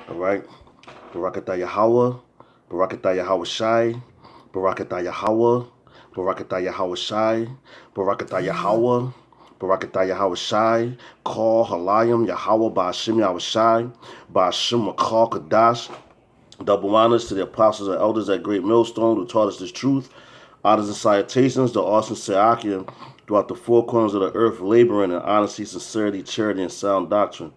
All right. Barakatah Yahweh, Barakatah Yahweh Shai, Barakatah Yahweh, Barakatah Yahweh Shai, Barakatah Yahweh, Barakatah Yahweh Shai, Call Halayim Yahweh Ba'ashim Yahweh Shai, Ba'ashim Makal Kadash. Double honors to the apostles and elders at Great Millstone who taught us this truth. Honors and salutations to Austin Seakian throughout the four corners of the earth, laboring in honesty, sincerity, charity, and sound doctrine.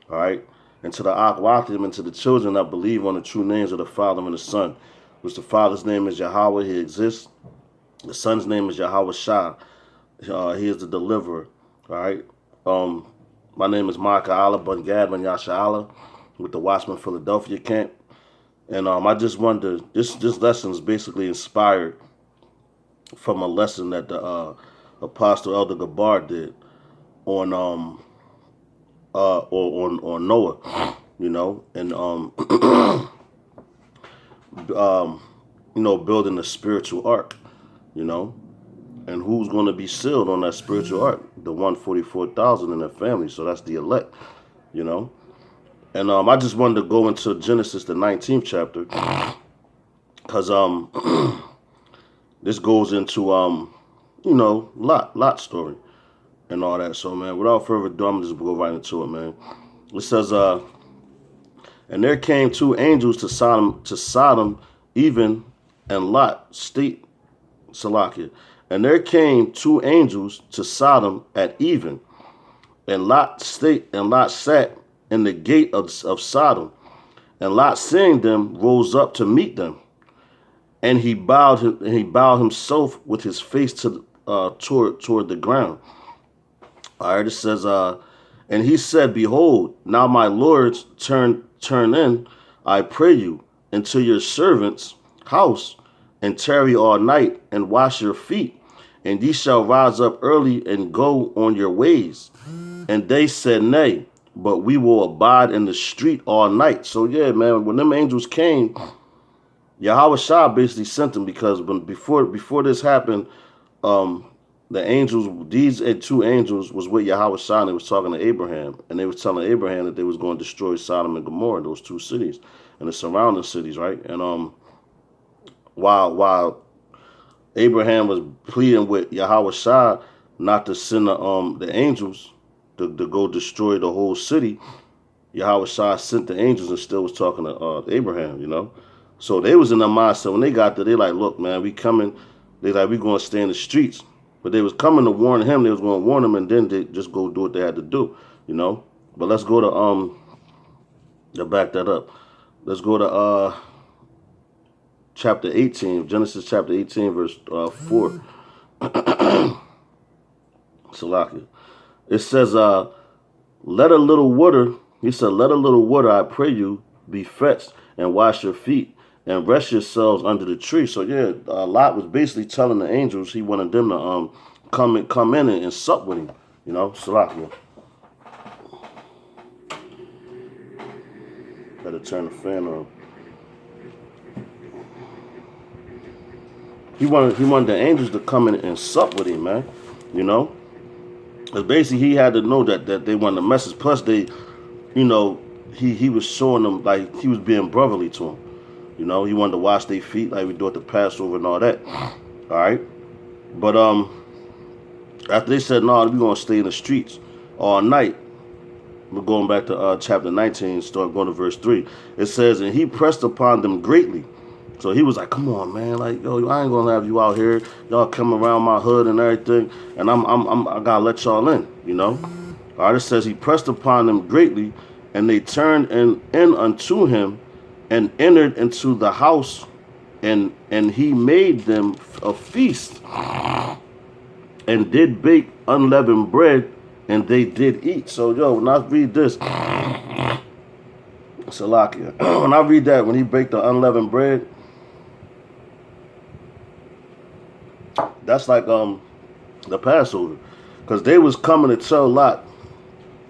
All right. And to the Akwatim and to the children that believe on the true names of the Father and the Son, which the Father's name is Yahweh, he exists. The Son's name is Yahweh Shah. He is the deliverer. All right. My name is Micah Allah Bungad Ben Yasha Allah with the Watchman Philadelphia camp. And I just wonder, this lesson is basically inspired from a lesson that the Apostle Elder Gabar did on on Noah, you know, and building a spiritual ark, you know, and who's going to be sealed on that spiritual ark? The 144,000 in their family, so that's the elect, you know. And I just wanted to go into Genesis, the 19th chapter, because this goes into Lot story and all that. So man, without further ado, I'm just go right into it, man. It says, and there came two angels to Sodom, even and Lot state Salakia. And there came two angels to Sodom at even, and Lot sat in the gate of Sodom, and Lot seeing them rose up to meet them, and he bowed himself with his face to toward the ground. All right, it says, and he said, behold, now my lords, turn in, I pray you, into your servant's house, and tarry all night, and wash your feet, and ye shall rise up early and go on your ways. And they said, nay, but we will abide in the street all night. So yeah, man, when them angels came, Yahweh Shah basically sent them, because before this happened, the angels, these two angels was with Yahweh Shah, and they was talking to Abraham, and they was telling Abraham that they was going to destroy Sodom and Gomorrah, those two cities, and the surrounding cities, right? And while Abraham was pleading with Yahweh Shah not to send the angels to go destroy the whole city, Yahweh Shah sent the angels and still was talking to Abraham, you know? So they was in their mindset when they got there, they like, look, man, we coming. They like, we going to stay in the streets. But they was coming to warn him. They was going to warn him, and then they just go do what they had to do, you know? But let's go to back that up. Let's go to chapter 18, Genesis chapter 18, verse 4. Salakia. It says, let a little water, he said, let a little water, I pray you, be fetched, and wash your feet, and rest yourselves under the tree. So yeah, Lot was basically telling the angels he wanted them to come in and sup with him, you know. Salakia. Gotta turn the fan on. He wanted the angels to come in and sup with him, man. You know, because basically he had to know that they wanted a message. Plus they, you know, he was showing them like he was being brotherly to them. You know, he wanted to wash their feet like we do at the Passover and all that. All right, but after they said no, we're gonna stay in the streets all night. We're going back to chapter 19, start going to verse 3. It says, and he pressed upon them greatly. So he was like, come on, man, like, yo, I ain't gonna have you out here, y'all come around my hood and everything, and I gotta let y'all in, you know. All right, it says he pressed upon them greatly, and they turned in unto him, and entered into the house, and he made them a feast, and did bake unleavened bread, and they did eat. So yo, when I read this, Salakia, when I read that, when he baked the unleavened bread, that's like the Passover, because they was coming to tell Lot,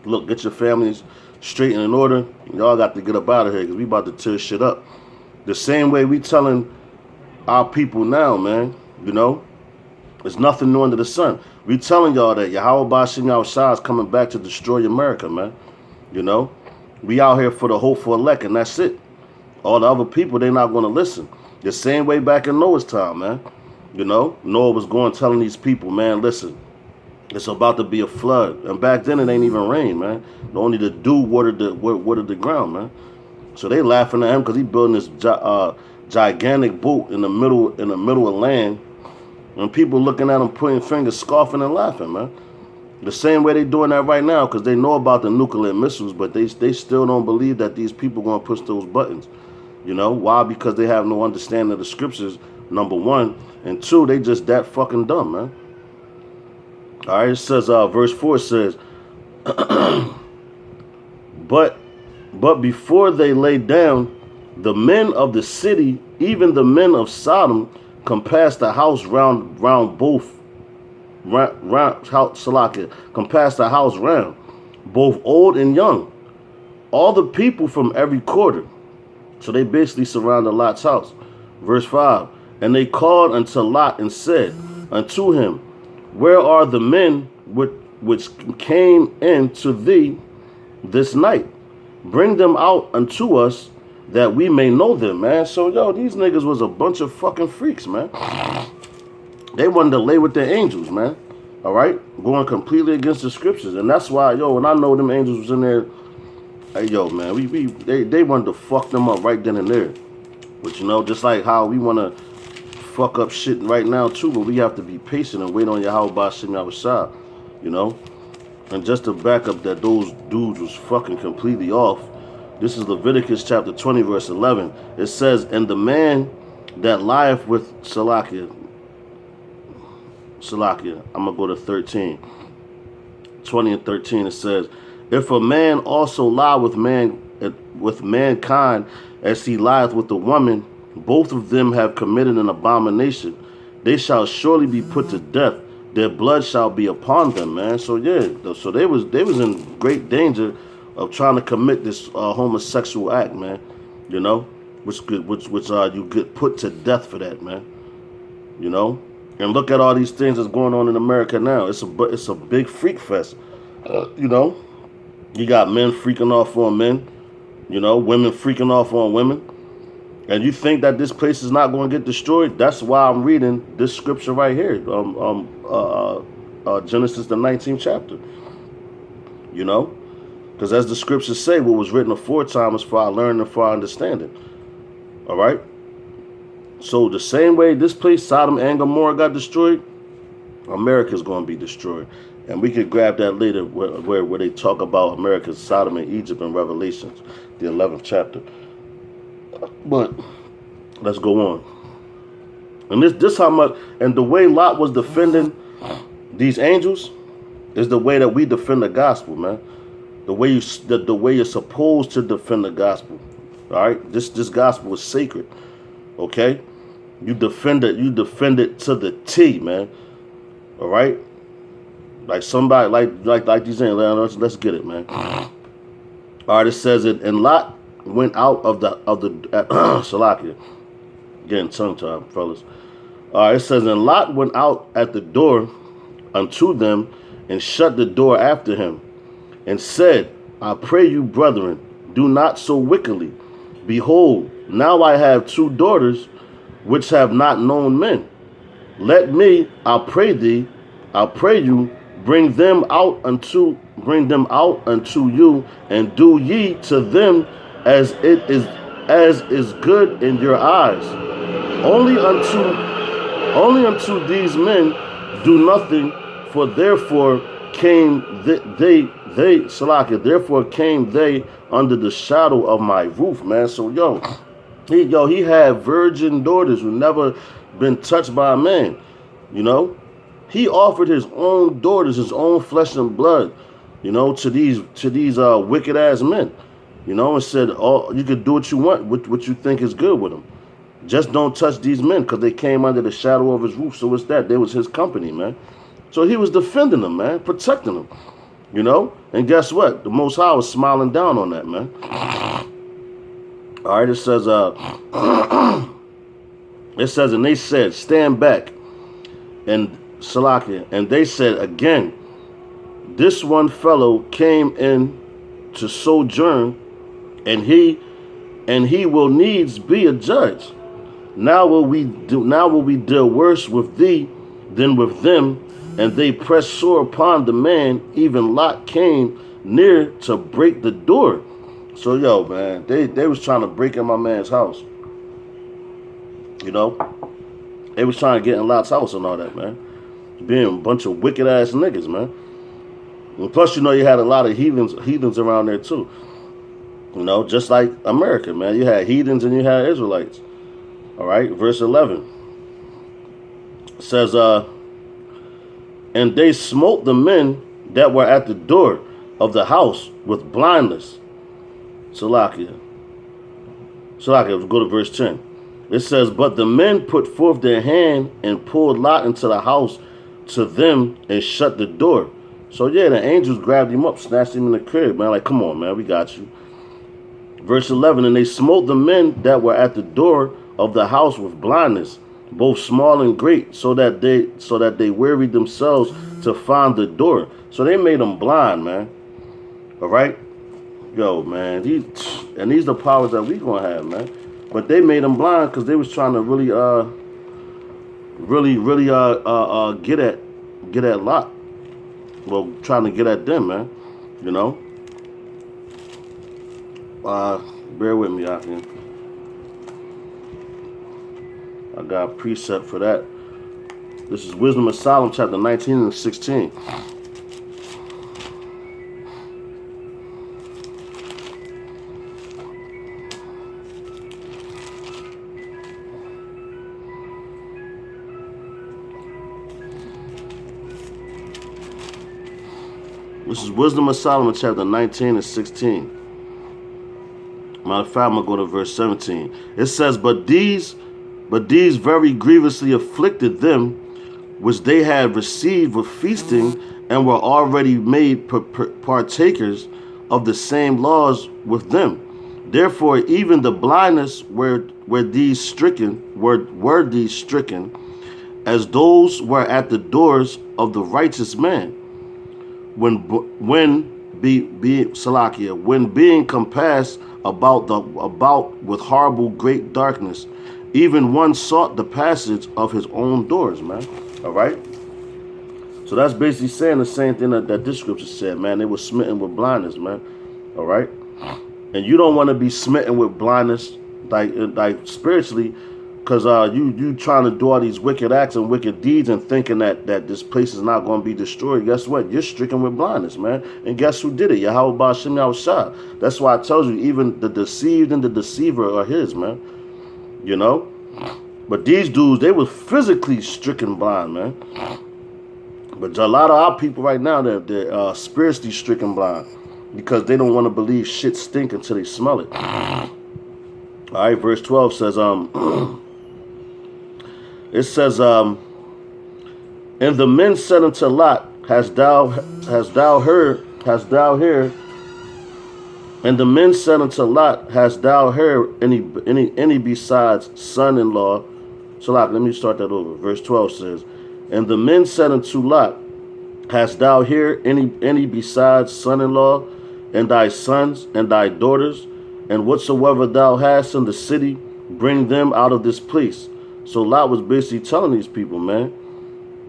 look, get your families straight and in order. Y'all got to get up out of here because we about to tear shit up. The same way we telling our people now, man. You know, there's nothing new under the sun. We telling y'all that Yahweh Bashim Yahweh Shah is coming back to destroy America, man. You know, We out here for the hopeful elect, and that's it. All the other people, they're not going to listen. The same way back in Noah's time, man. You know, Noah was going telling these people, man, listen, it's about to be a flood. And back then it ain't even rain, man. Only the dew watered the ground, man. So they laughing at him because he building this gigantic boat in the middle of land, and people looking at him, pointing fingers, scoffing and laughing, man. The same way they doing that right now because they know about the nuclear missiles, but they still don't believe that these people going to push those buttons. You know why? Because they have no understanding of the scriptures. Number one, and two, they just that fucking dumb, man. All right, it says, verse 4 says, but before they lay down, the men of the city, even the men of Sodom, compassed the house round both. Compassed the house round, both old and young, all the people from every quarter. So they basically surrounded Lot's house. Verse 5, and they called unto Lot and said unto him, where are the men which came in to thee this night? Bring them out unto us that we may know them, man. So, yo, these niggas was a bunch of fucking freaks, man. They wanted to lay with the angels, man. All right? Going completely against the scriptures. And that's why, yo, when I know them angels was in there, hey, yo, man, they wanted to fuck them up right then and there. But, you know, just like how we want to fuck up shit right now, too, but we have to be patient and wait on Yahweh sitting outside, you know? And just to back up that those dudes was fucking completely off, this is Leviticus chapter 20, verse 11. It says, and the man that lieth with Salakia, I'm going to go to 13. 20 and 13, it says, if a man also lie with mankind as he lieth with a woman, both of them have committed an abomination. They shall surely be put to death. Their blood shall be upon them, man. So yeah, so they was in great danger of trying to commit this homosexual act, man. You know, which you get put to death for that, man. You know, and look at all these things that's going on in America now. It's a big freak fest. You know, you got men freaking off on men. You know, women freaking off on women. And you think that this place is not going to get destroyed? That's why I'm reading this scripture right here, Genesis the 19th chapter. You know, because as the scriptures say, what was written aforetime is for our learning and for our understanding. All right. So the same way this place, Sodom and Gomorrah, got destroyed, America's going to be destroyed. And we could grab that later where they talk about America's Sodom and Egypt in Revelations, the 11th chapter. But let's go on. And this how much, and the way Lot was defending these angels is the way that we defend the gospel, man. The way you're supposed to defend the gospel. All right, this gospel is sacred. Okay, you defend it to the T, man. All right, like somebody like these angels. Let's get it, man. All right, it says it, and Lot went out of the Salakia. Getting tongue-tied, fellas. It says, and Lot went out at the door unto them and shut the door after him and said, I pray you, brethren, do not so wickedly. Behold, now I have 2 daughters which have not known men. Let me, I pray you, bring them out unto you, and do ye to them as is good in your eyes. Only unto these men do nothing, for therefore came they under the shadow of my roof, man. So he had virgin daughters who never been touched by a man. You know, he offered his own daughters, his own flesh and blood, you know, to these wicked ass men. You know, and said, oh, you could do what you want, what you think is good with them. Just don't touch these men because they came under the shadow of his roof. So it's that. They was his company, man. So he was defending them, man, protecting them, you know. And guess what? The Most High was smiling down on that, man. All right, it says, and they said, stand back. And Salakia, and they said again, this one fellow came in to sojourn and he will needs be a judge. Now will we deal worse with thee than with them? And they pressed sore upon the man. Even Lot came near to break the door. So yo, man, they was trying to break in my man's house. You know, they was trying to get in Lot's house and all that, man. Being a bunch of wicked ass niggas, man. And plus, you know, you had a lot of heathens around there too. You know, just like America, man. You had heathens and you had Israelites. All right, verse 11 says, and they smote the men that were at the door of the house with blindness. Salakia, go to verse 10. It says, but the men put forth their hand and pulled Lot into the house to them and shut the door. So yeah, the angels grabbed him up, snatched him in the crib, man. Like, come on, man, we got you. Verse 11, and they smote the men that were at the door of the house with blindness, both small and great, so that they wearied themselves to find the door. So they made them blind, man. All right, yo, man. These the powers that we gonna have, man. But they made them blind because they was trying to really get at Lot. Well, trying to get at them, man. You know. Bear with me out here. I got a precept for that. This is Wisdom of Solomon, chapter 19 and 16. This is Wisdom of Solomon, chapter 19 and 16. Matter of fact, I'm going to go to verse 17. It says, But these very grievously afflicted them, which they had received with feasting, and were already made partakers of the same laws with them. Therefore, even the blindness were these stricken, as those were at the doors of the righteous man. When being compassed about with horrible great darkness, even one sought the passage of his own doors, man. All right. So that's basically saying the same thing that this scripture said, man. They were smitten with blindness, man. All right. And you don't want to be smitten with blindness, like spiritually, because you trying to do all these wicked acts and wicked deeds and thinking that this place is not going to be destroyed. Guess what? You're stricken with blindness, man. And guess who did it? Yahweh Ba'Shem Yahushua. That's why I tell you, even the deceived and the deceiver are his, man. You know? But these dudes, they were physically stricken blind, man. But a lot of our people right now, they're spiritually stricken blind because they don't want to believe shit stink until they smell it. All right, verse 12 says, it says, and the men said unto Lot, hast thou heard? And the men said unto Lot, hast thou heard any besides son-in-law? So let me start that over. Verse 12 says, and the men said unto Lot, hast thou heard any besides son-in-law, and thy sons and thy daughters, and whatsoever thou hast in the city, bring them out of this place. So Lot was basically telling these people, man,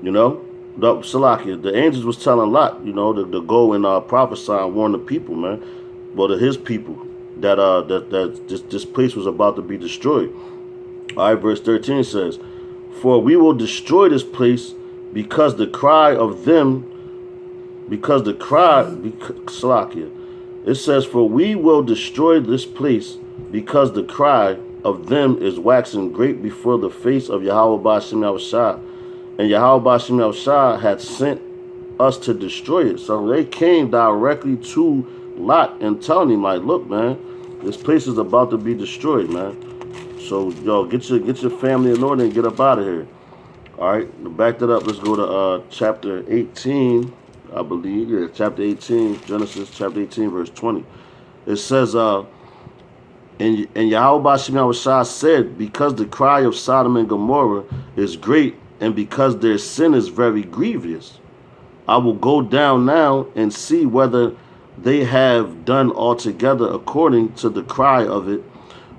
you know, the angels was telling Lot, you know, to go and prophesy and warn the people, man, well, to his people, that this place was about to be destroyed. All right, verse 13 says, for we will destroy this place because the cry of them, it says, for we will destroy this place because the cry of them is waxing great before the face of Yahweh Ba'Shem Yahushua. And Yahweh Ba'Shem Yahushua had sent us to destroy it. So they came directly to Lot and telling him, like, look, man, this place is about to be destroyed, man. So, yo, get your family in order and get up out of here. All right, to back that up, let's go to chapter 18, I believe. Yeah, chapter 18, Genesis chapter 18, verse 20. It says, and Yahweh Ba'Shem Yahushua said, because the cry of Sodom and Gomorrah is great, and because their sin is very grievous, I will go down now and see whether they have done altogether according to the cry of it,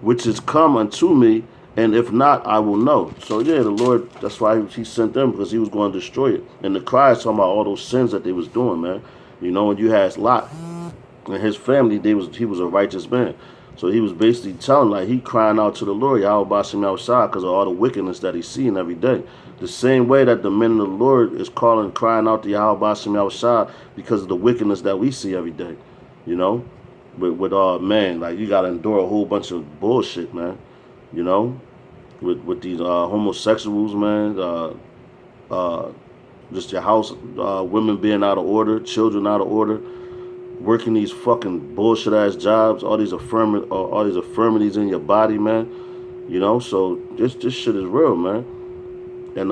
which is come unto me, and if not, I will know. So yeah, the Lord, that's why he sent them, because he was going to destroy it. And the cry is talking about all those sins that they was doing, man. You know, when you had Lot and his family, he was a righteous man. So he was basically telling, like, he crying out to the Lord, Yahweh Bashim outside, because of all the wickedness that he's seeing every day. The same way that the men of the Lord is calling, crying out to Yahweh Bashim outside because of the wickedness that we see every day. You know, with man, like, you gotta endure a whole bunch of bullshit, man. You know, with these homosexuals, man. Just your house, women being out of order, children out of order, working these fucking bullshit ass jobs, all these affirmities in your body, man. You know, so this shit is real, man. And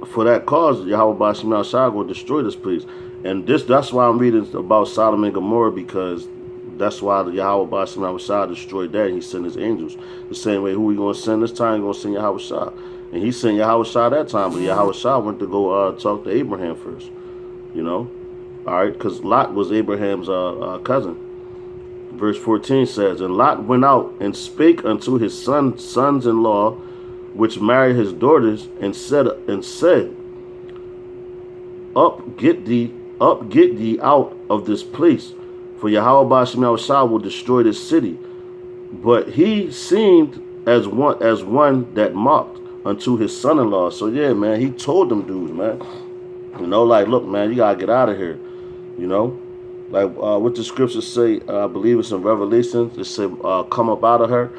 for that cause, Yahweh Bashim Al-Shah will destroy this place. And that's why I'm reading about Sodom and Gomorrah, because that's why the Yahweh Bashim Al-Shah destroyed that, and he sent his angels. The same way, who he gonna send this time? He gonna send Yahweh Shah. And he sent Yahweh Shah that time, but Yahweh Shah went to go talk to Abraham first. You know? Alright, because Lot was Abraham's cousin. Verse 14 says, and Lot went out and spake unto his sons-in-law, which married his daughters, and said, Up get ye out of this place, for Yahweh Bashim Shah will destroy this city. But he seemed as one that mocked unto his son-in-law. So yeah, man, he told them dudes, man. You know, like, look, man, you gotta get out of here. You know, like what the scriptures say, I believe it's in Revelations, it said, come up out of her.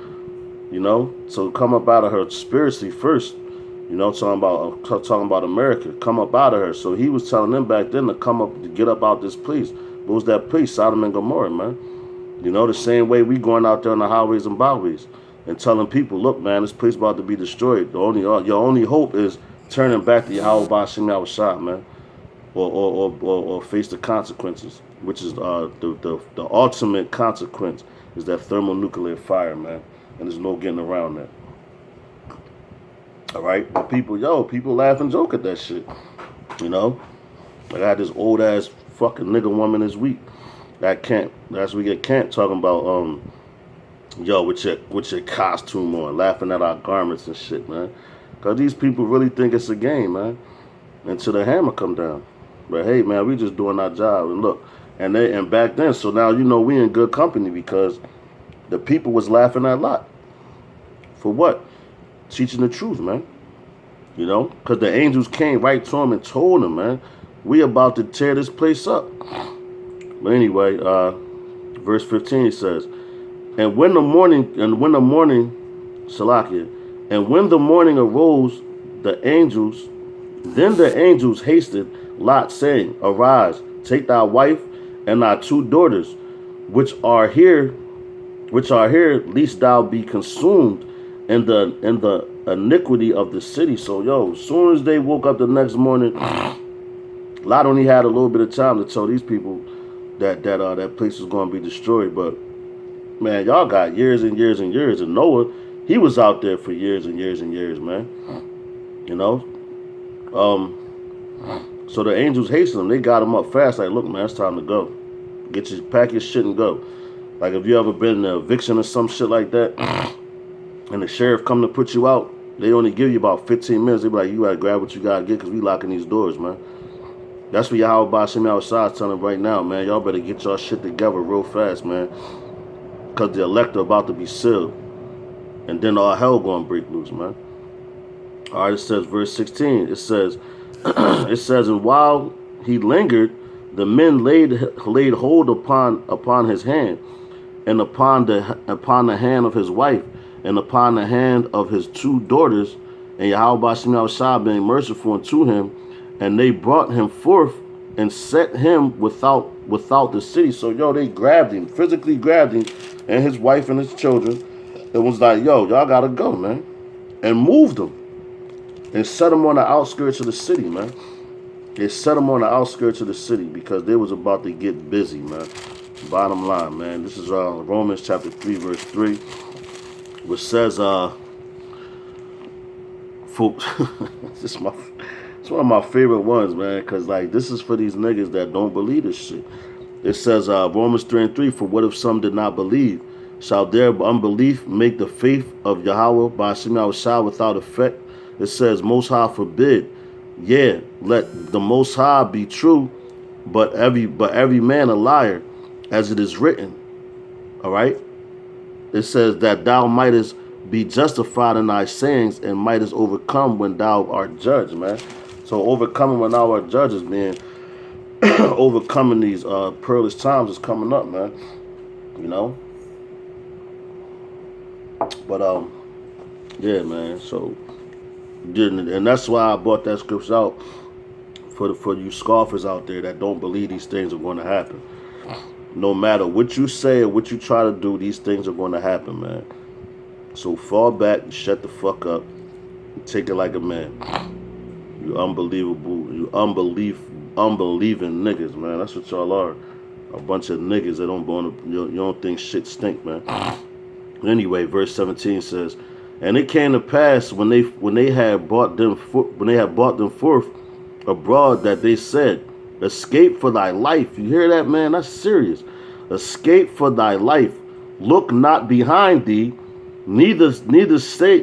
You know, so come up out of her spiritually first. You know, talking about America, come up out of her. So he was telling them back then to come up, to get up out this place. What was that place? Sodom and Gomorrah, man. You know, the same way we going out there on the highways and byways and telling people, look, man, this place about to be destroyed. Your only hope is turning back to Yahweh Bashim Yahushua, man, or face the consequences, which is the ultimate consequence is that thermonuclear fire, man, and there's no getting around that. All right, but people laugh and joke at that shit. You know, like I had this old ass fucking nigga woman this week we get Kent talking about with your costume on, laughing at our garments and shit, man. Cause these people really think it's a game, man, until the hammer come down. But hey, man, we just doing our job. And look, and back then, so now you know we in good company, because the people was laughing at Lot. For what? Teaching the truth, man. You know, because the angels came right to him and told him, man, we about to tear this place up. But anyway, verse 15 says, and when the morning, Salakia, and when the morning arose, then the angels hasted Lot, saying, arise, take thy wife and thy two daughters, which are here, lest thou be consumed in the iniquity of the city. So as soon as they woke up the next morning, Lot only had a little bit of time to tell these people that place was going to be destroyed. But man, y'all got years and years and years. And Noah, he was out there for years and years and years, man. You know, so the angels hastened him. They got him up fast. Like, look, man, it's time to go. Pack your shit and go. Like, if you ever been in an eviction or some shit like that, and the sheriff come to put you out, they only give you about 15 minutes. They be like, you gotta grab what you gotta get, because we locking these doors, man. That's what Yahweh Bashim outside is telling them right now, man. Y'all better get y'all shit together real fast, man, because the elect are about to be sealed, and then all hell gonna break loose, man. All right, it says, verse 16, it says, and while he lingered, the men laid hold upon his hand, and upon the hand of his wife, and upon the hand of his two daughters, and Yahweh Bashim Yahushua being merciful unto him, and they brought him forth and set him without the city. So they physically grabbed him, and his wife and his children. It was like, y'all gotta go, man, and moved them and set them on the outskirts of the city, man. They set them on the outskirts of the city because they was about to get busy, man. Bottom line, man. This is Romans chapter 3, verse 3, which says, it's one of my favorite ones, man, because like this is for these niggas that don't believe this shit. It says, Romans 3:3, for what if some did not believe? Shall their unbelief make the faith of Yahweh by Hashem Yahushua without effect? It says, Most High forbid. Yeah, let the Most High be true, but every man a liar, as it is written. All right? It says that thou mightest be justified in thy sayings and mightest overcome when thou art judged, man. So overcoming when thou art judged is being overcoming these perilous times is coming up, man. You know? But yeah, man. So and that's why I brought that scripture out for you scoffers out there that don't believe these things are going to happen. No matter what you say or what you try to do, these things are going to happen, man. So fall back, shut the fuck up, and take it like a man. You unbelieving niggas, man. That's what y'all are. A bunch of niggas that you don't think shit stink, man. Anyway, verse 17 says, and it came to pass when they had brought them forth abroad that they said, escape for thy life. You hear that, man? That's serious. Escape for thy life. Look not behind thee, neither stay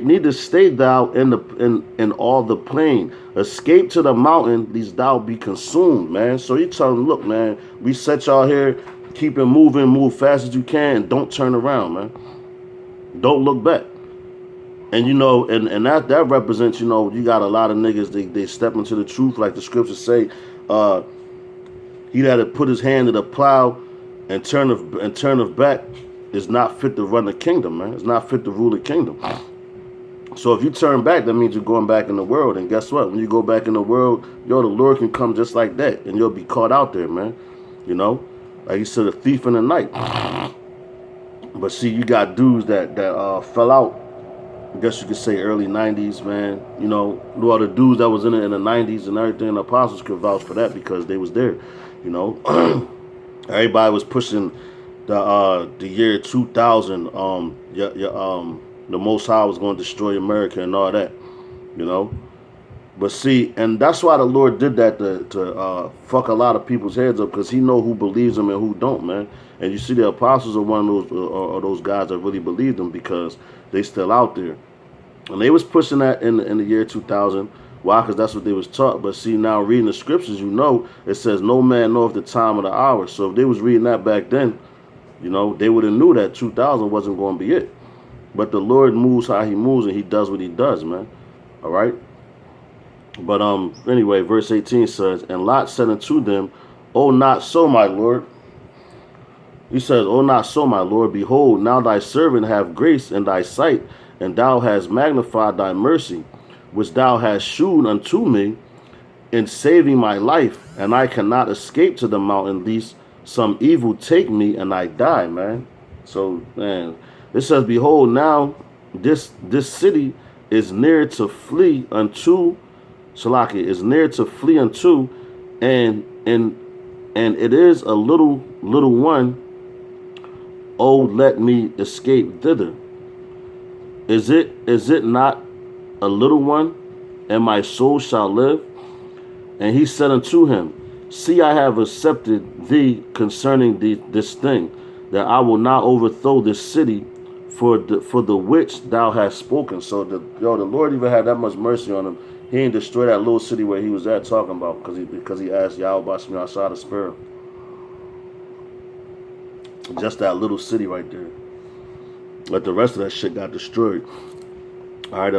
thou in all the plain. Escape to the mountain, lest thou be consumed, man. So you tell them, look, man, we set y'all here, keep it moving, move fast as you can, and don't turn around, man. Don't look back. And you know, and that represents, you know, you got a lot of niggas, they step into the truth, like the scriptures say. He that had put his hand to the plow and turneth back is not fit to run the kingdom, man. It's not fit to rule the kingdom. So if you turn back, that means you're going back in the world. And guess what? When you go back in the world, the Lord can come just like that, and you'll be caught out there, man. You know, like he said, a thief in the night. But see, you got dudes that fell out. I guess you could say early 90s, man. You know, all the dudes that was in it in the 90s and everything, the apostles could vouch for that because they was there. You know, everybody was pushing the year 2000. The Most High was going to destroy America and all that. You know, but see, and that's why the Lord did that to fuck a lot of people's heads up, because He know who believes Him and who don't, man. And you see, the apostles are one of those guys that really believed Him because they still out there. And they was pushing that in the year 2000. Why? Because that's what they was taught. But see, now reading the scriptures, you know, it says no man knoweth the time of the hour. So if they was reading that back then, you know, they would have knew that 2000 wasn't going to be it. But the Lord moves how He moves, and He does what He does, man. All right? But anyway, verse 18 says, and Lot said unto them, O not so, my Lord. He says, O not so, my Lord. Behold, now thy servant have grace in thy sight, and thou hast magnified thy mercy, which thou hast shewed unto me in saving my life, and I cannot escape to the mountain, lest some evil take me and I die, man. So, man, it says, behold, now this city is near to flee unto, Shalaki is near to flee unto, and it is a little one. Oh, let me escape thither. Is it not a little one, and my soul shall live? And he said unto him, see, I have accepted thee concerning this thing, that I will not overthrow this city for the which thou hast spoken. So the Lord even had that much mercy on him. He didn't destroy that little city where he was at talking about, because he asked Yahweh outside to spare him. Just that little city right there. But the rest of that shit got destroyed. All right,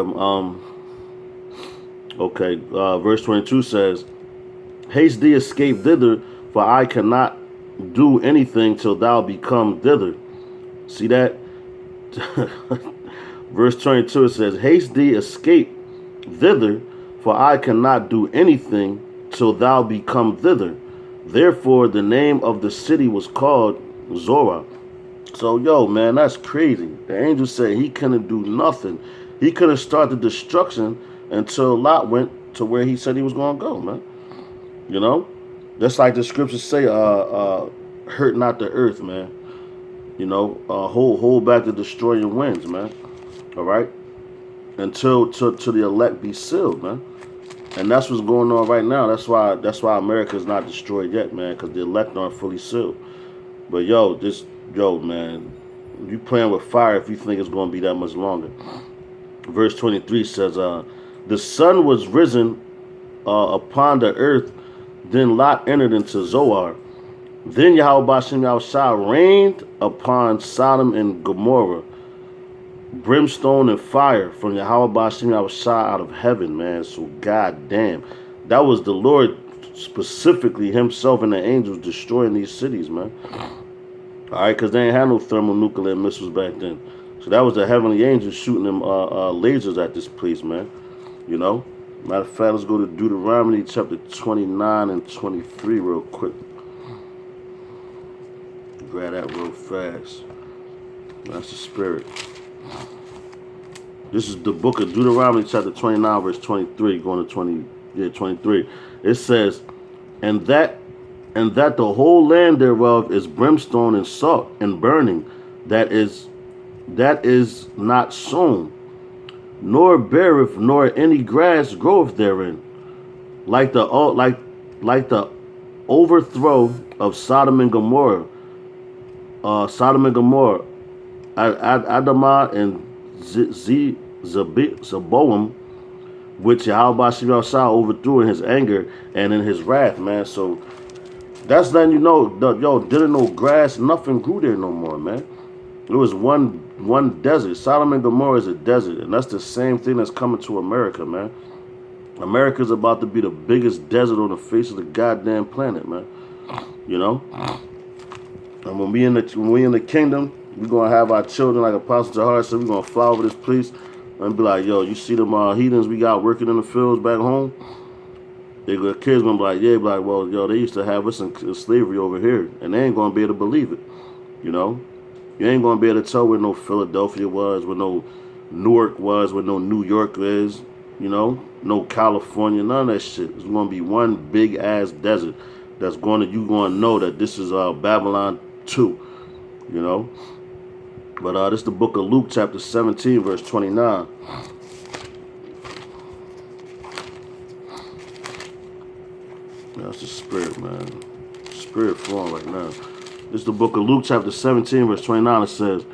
okay, verse 22 says, haste thee, escape thither, for I cannot do anything till thou become thither. See that? Verse 22, it says, haste thee, escape thither, for I cannot do anything till thou become thither. Therefore the name of the city was called Zorah. So, yo, man, that's crazy. The angel said he couldn't do nothing. He couldn't start the destruction until Lot went to where he said he was going to go, man. You know? Just like the scriptures say, hurt not the earth, man. You know, hold back the destroying winds, man. All right? Until the elect be sealed, man. And that's what's going on right now. That's why America is not destroyed yet, man, because the elect aren't fully sealed. But man, you playing with fire if you think it's going to be that much longer. Verse 23 says, the sun was risen upon the earth. Then Lot entered into Zoar. Then Yahweh Bashem Yahushua rained upon Sodom and Gomorrah brimstone and fire from Yahweh Bashem Yahushua out of heaven, man. So goddamn, that was the Lord specifically himself and the angels destroying these cities, man. All right, because they ain't had no thermonuclear missiles back then. So that was the heavenly angels shooting them lasers at this place, man. You know? Matter of fact, let's go to Deuteronomy chapter 29 and 23 real quick. Grab that real fast. That's the spirit. This is the book of Deuteronomy chapter 29 verse 23 going to 23. It says, and that the whole land thereof is brimstone and salt and burning, that is not sown, nor beareth, nor any grass groweth therein, like the overthrow of Sodom and Gomorrah, Adamah and Zeboam, which Yahweh Shah overthrew in his anger and in his wrath, man. So that's letting you know, didn't no grass, nothing grew there no more, man. It was one desert. Sodom and Gomorrah is a desert, and that's the same thing that's coming to America, man. America's about to be the biggest desert on the face of the goddamn planet, man. You know? And when we in the kingdom, we're gonna have our children, like Apostle Jahar said, we're gonna fly over this place and be like, yo, you see them heathens we got working in the fields back home? The kids gonna be like, yeah, well, yo, they used to have us in slavery over here, and they ain't gonna be able to believe it. You know? You ain't gonna be able to tell where no Philadelphia was, where no Newark was, where no New York is, you know, no California, none of that shit. It's gonna be one big ass desert that's you gonna know that this is Babylon 2, you know. But this is the book of Luke chapter 17 verse 29. That's the spirit, man. Spirit flowing right now. This is the book of Luke chapter 17 verse 29. It says,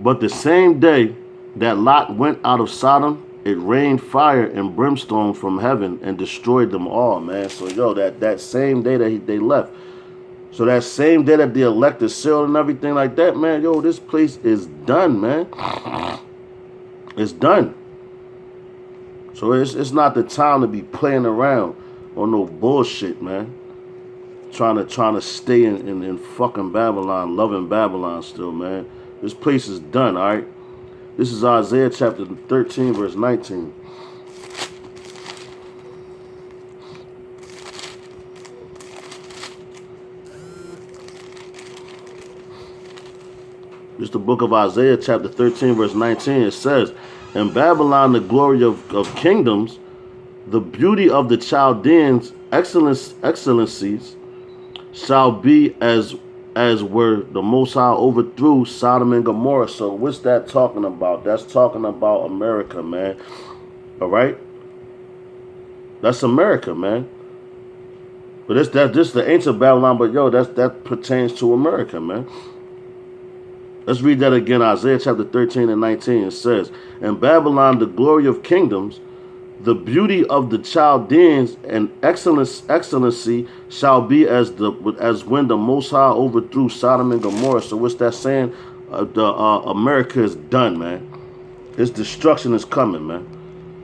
but the same day that Lot went out of Sodom, it rained fire and brimstone from heaven and destroyed them all, man. So, yo, that same day that they left. So that same day that the elect is sealed and everything like that, man, yo, this place is done, man. It's done. So it's not the time to be playing around on no bullshit, man. Trying to stay in fucking Babylon, loving Babylon still, man. This place is done, all right? This is Isaiah chapter 13, verse 19. This is the book of Isaiah chapter 13, verse 19. It says, in Babylon, the glory of kingdoms, the beauty of the Chaldeans' excellencies, shall be as were the Most High overthrew Sodom and Gomorrah. So what's that talking about? That's talking about America, man. All right? That's America, man. But this the ancient Babylon, but yo, that pertains to America, man. Let's read that again. Isaiah chapter 13 and 19. It says, in Babylon, the glory of kingdoms, the beauty of the Chaldeans and excellency shall be as when the Most High overthrew Sodom and Gomorrah. So what's that saying? America is done, man. Its destruction is coming, man.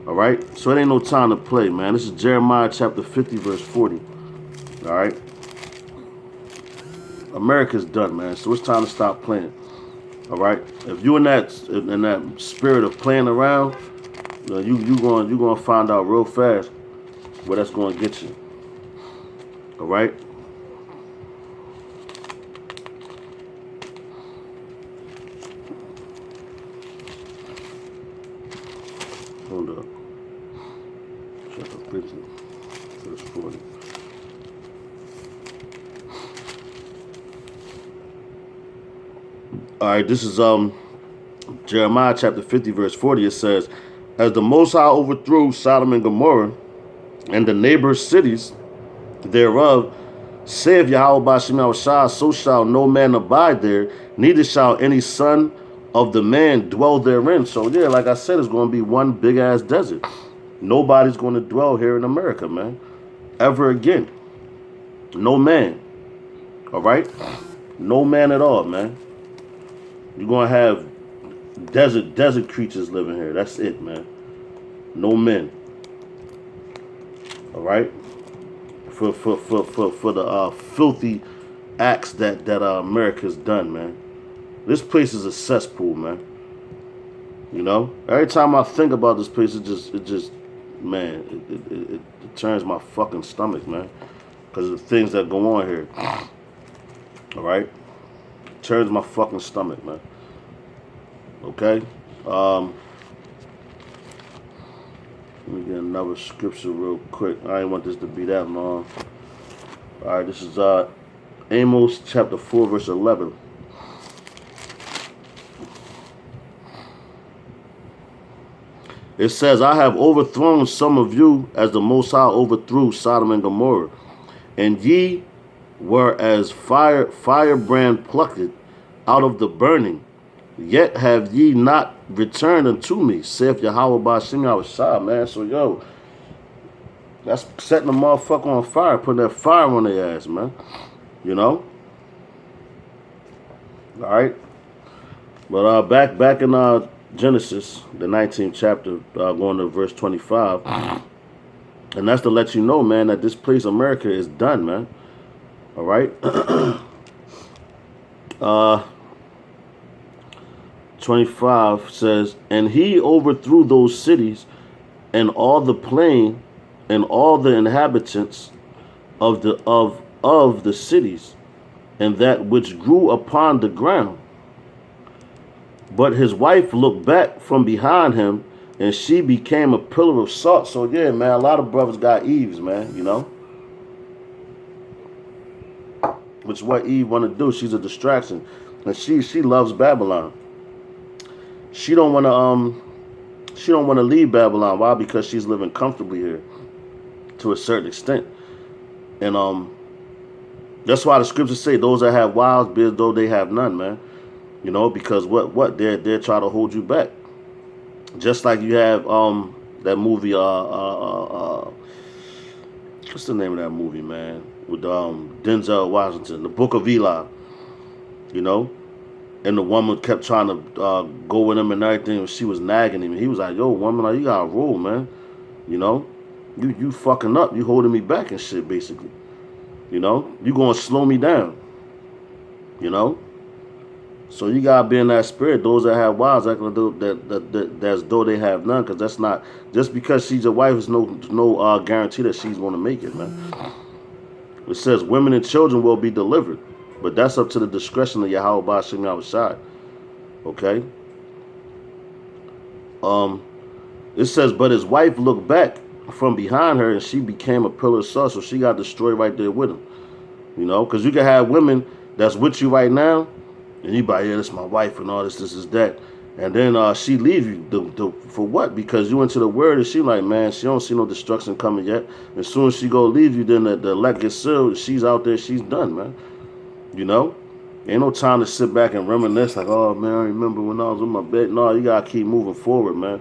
All right? So it ain't no time to play, man. This is Jeremiah chapter 50, verse 40. All right? America's done, man. So it's time to stop playing. All right? If you in that spirit of playing around, you gonna find out real fast where that's gonna get you. All right. Hold up. Chapter 50, verse 40. All right. This is Jeremiah chapter 50, verse 40. It says, as the Most High overthrew Sodom and Gomorrah and the neighbor cities thereof, Saith Yahweh Bashim Yahushua, so shall no man abide there, neither shall any son of the man dwell therein. So yeah, like I said, it's going to be one big ass desert. Nobody's going to dwell here in America, man, ever again. No man. All right, no man at all, man. You're going to have desert creatures living here. That's it, man. No men. All right, for the filthy acts that America's done, man. This place is a cesspool, man. You know, every time I think about this place, it just, man, it turns my fucking stomach, man, because of the things that go on here. All right, it turns my fucking stomach, man. Okay. Let me get another scripture real quick. I didn't want this to be that long. All right, this is Amos chapter 4, verse 11. It says, I have overthrown some of you as the Most High overthrew Sodom and Gomorrah, and ye were as firebrand plucked out of the burning. Yet have ye not returned unto me, saith Yahweh Bashim Yahushua, man. So, yo, that's setting the motherfucker on fire, putting that fire on their ass, man. You know? All right? But back in Genesis, the 19th chapter, going to verse 25. And that's to let you know, man, that this place, America, is done, man. All right? 25 says, and he overthrew those cities and all the plain and all the inhabitants of the cities and that which grew upon the ground. But his wife looked back from behind him, and she became a pillar of salt. So yeah, man, a lot of brothers got Eves, man, you know. Which is what Eve want to do. She's a distraction, and she loves Babylon. She don't want to leave Babylon. Why? Because she's living comfortably here to a certain extent. And that's why the scriptures say those that have wives be as though they have none, man. You know, because what they're trying to hold you back. Just like you have that movie what's the name of that movie, man? With Denzel Washington, The Book of Eli. You know? And the woman kept trying to go with him and everything. She was nagging him. He was like, yo, woman, like, you got to roll, man. You know? You fucking up. You holding me back and shit, basically. You know? You going to slow me down. You know? So you got to be in that spirit. Those that have wives, act like that's though they have none. Because that's not, just because she's a wife is no guarantee that she's going to make it, man. It says women and children will be delivered. But that's up to the discretion of Yahweh Bashim Yahushua. Okay? It says, but his wife looked back from behind her and she became a pillar of salt. So she got destroyed right there with him. You know? Because you can have women that's with you right now. And you be like, yeah, this is my wife and all this is that. And then she leave you. For what? Because you into the word and she like, man, she don't see no destruction coming yet. As soon as she go leave you, then the elect gets sealed. She's out there. She's done, man. You know? Ain't no time to sit back and reminisce like, oh, man, I remember when I was in my bed. No, you got to keep moving forward, man.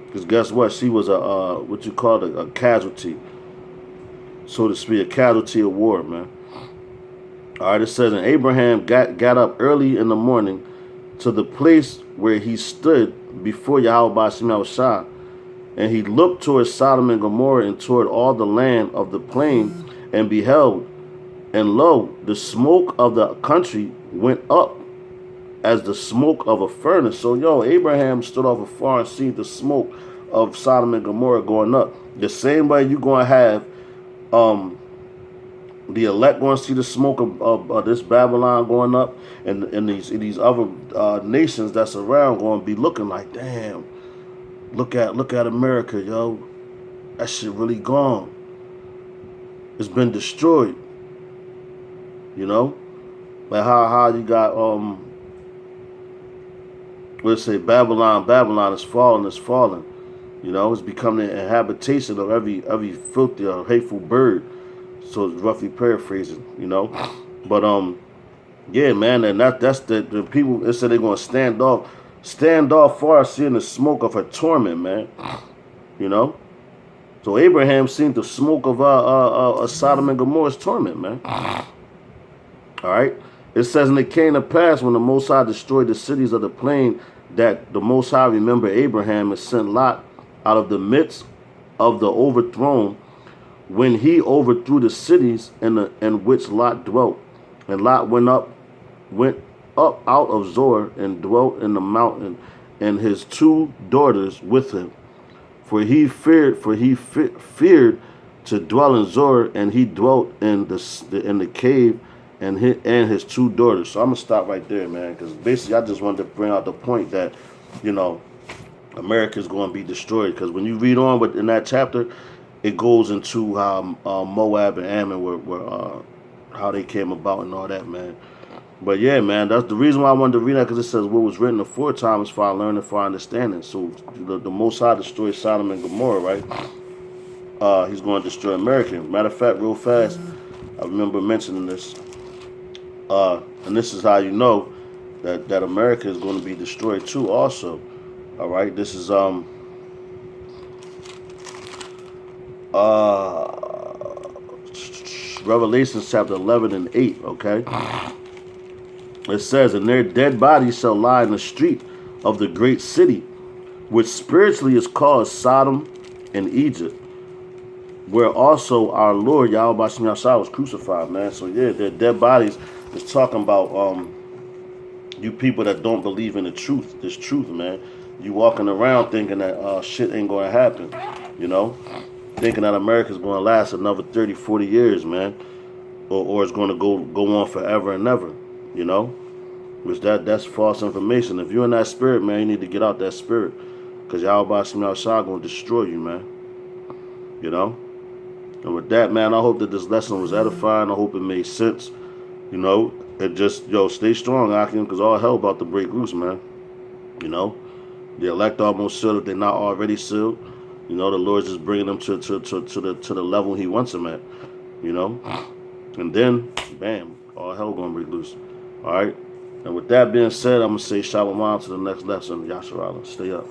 Because guess what? She was what you call a casualty, so to speak, a casualty of war, man. All right, it says, and Abraham got up early in the morning to the place where he stood before Yahweh Bashim Yahushua, and he looked toward Sodom and Gomorrah and toward all the land of the plain, and beheld, and lo, the smoke of the country went up as the smoke of a furnace. So, yo, Abraham stood off afar and seen the smoke of Sodom and Gomorrah going up. The same way you're going to have the elect going to see the smoke of this Babylon going up, and these other nations that's around going to be looking like, damn, look at America, yo. That shit really gone. It's been destroyed. You know? Like how you got let's say Babylon is falling. You know, it's becoming a habitation of every filthy or hateful bird. So it's roughly paraphrasing, you know. But yeah, man, and that's the people. It said they're gonna stand off far, seeing the smoke of her torment, man. You know. So Abraham seen the smoke of Sodom and Gomorrah's torment, man. All right. It says, and it came to pass when the Most High destroyed the cities of the plain that the Most High remembered Abraham and sent Lot out of the midst of the overthrown when he overthrew the cities in which Lot dwelt. And Lot went up out of Zoar and dwelt in the mountain, and his two daughters with him. For he feared to dwell in Zoar, and he dwelt in the cave, and his two daughters. So I'm gonna stop right there, man, because basically I just wanted to bring out the point that, you know, America is going to be destroyed. Because when you read on in that chapter, it goes into how Moab and Ammon were how they came about and all that, man. But yeah, man, that's the reason why I wanted to read that, because it says what was written aforetime is for our learning, for our understanding. So the Most High destroyed Sodom and Gomorrah, right? He's going to destroy America. Matter of fact, real fast, I remember mentioning this. And this is how you know that America is going to be destroyed too. Also, all right. This is Revelation chapter 11 and 8. Okay. It says, and their dead bodies shall lie in the street of the great city, which spiritually is called Sodom and Egypt, where also our Lord Yahweh Shem Yahshua was crucified, man. So yeah, their dead bodies is talking about you people that don't believe in the truth, this truth, man. You walking around thinking that shit ain't gonna happen, you know, thinking that America's gonna last another 30, 40 years, man, or it's gonna go on forever and ever, you know, which that's false information. If you're in that spirit, man, you need to get out that spirit, because Yahweh Shem Yahshua gonna destroy you, man, you know. And with that, man, I hope that this lesson was edifying. I hope it made sense. You know, and just, stay strong, Akim, because all hell about to break loose, man. You know, the elect almost sealed if they're not already sealed. You know, the Lord's just bringing them to the level He wants them at. You know, and then, bam, all hell gonna break loose. All right. And with that being said, I'm gonna say shalom to the next lesson. Yasharala, stay up.